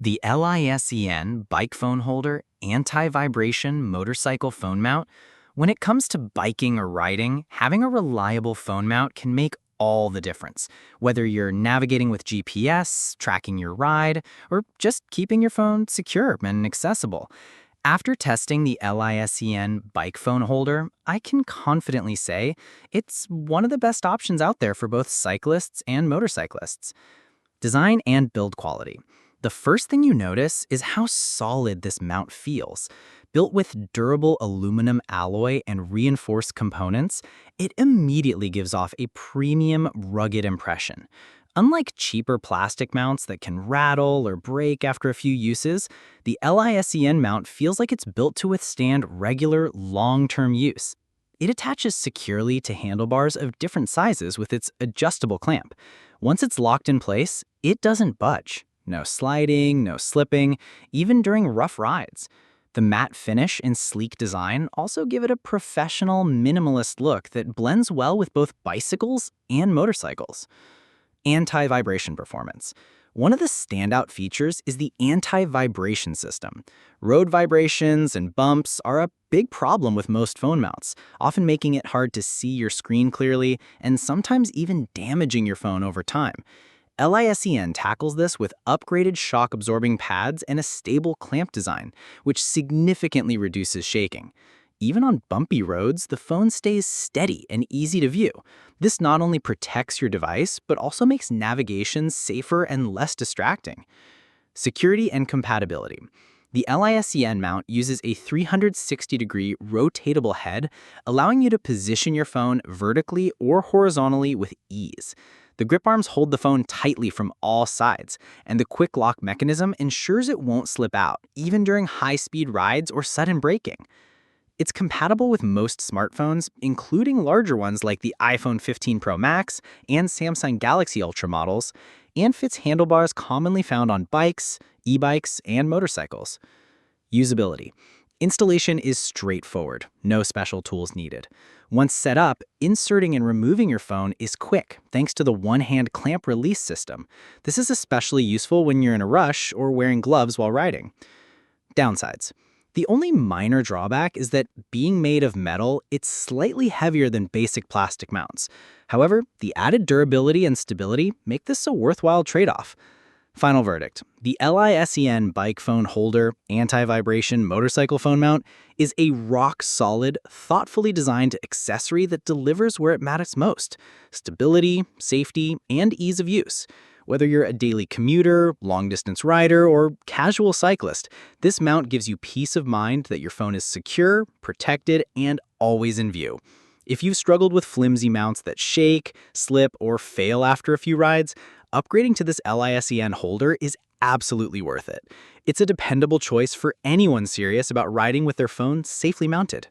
The LISEN bike phone holder anti-vibration motorcycle phone mount. When it comes to biking or riding, having a reliable phone mount can make all the difference. Whether you're navigating with GPS, tracking your ride, or just keeping your phone secure and accessible. After testing the LISEN bike phone holder, I can confidently say it's one of the best options out there for both cyclists and motorcyclists. Design and build quality. The first thing you notice is how solid this mount feels. Built with durable aluminum alloy and reinforced components, it immediately gives off a premium, rugged impression. Unlike cheaper plastic mounts that can rattle or break after a few uses, the LISEN mount feels like it's built to withstand regular, long-term use. It attaches securely to handlebars of different sizes with its adjustable clamp. Once it's locked in place, it doesn't budge. No sliding, no slipping, even during rough rides. The matte finish and sleek design also give it a professional, minimalist look that blends well with both bicycles and motorcycles. Anti-vibration performance. One of the standout features is the anti-vibration system. Road vibrations and bumps are a big problem with most phone mounts, often making it hard to see your screen clearly and sometimes even damaging your phone over time. LISEN tackles this with upgraded shock-absorbing pads and a stable clamp design, which significantly reduces shaking. Even on bumpy roads, the phone stays steady and easy to view. This not only protects your device, but also makes navigation safer and less distracting. Security and compatibility. The LISEN mount uses a 360-degree rotatable head, allowing you to position your phone vertically or horizontally with ease. The grip arms hold the phone tightly from all sides, and the quick lock mechanism ensures it won't slip out, even during high-speed rides or sudden braking. It's compatible with most smartphones, including larger ones like the iPhone 15 Pro Max and Samsung Galaxy Ultra models, and fits handlebars commonly found on bikes, e-bikes, and motorcycles. Usability. Installation is straightforward, no special tools needed. Once set up, inserting and removing your phone is quick thanks to the one-hand clamp release system. This is especially useful when you're in a rush or wearing gloves while riding. Downsides. The only minor drawback is that being made of metal, it's slightly heavier than basic plastic mounts. However, the added durability and stability make this a worthwhile trade-off. Final verdict. The LISEN bike phone holder anti-vibration motorcycle phone mount is a rock-solid, thoughtfully designed accessory that delivers where it matters most: stability, safety, and ease of use. Whether you're a daily commuter, long-distance rider, or casual cyclist, this mount gives you peace of mind that your phone is secure, protected, and always in view. If you've struggled with flimsy mounts that shake, slip, or fail after a few rides, upgrading to this LISEN holder is absolutely worth it. It's a dependable choice for anyone serious about riding with their phone safely mounted.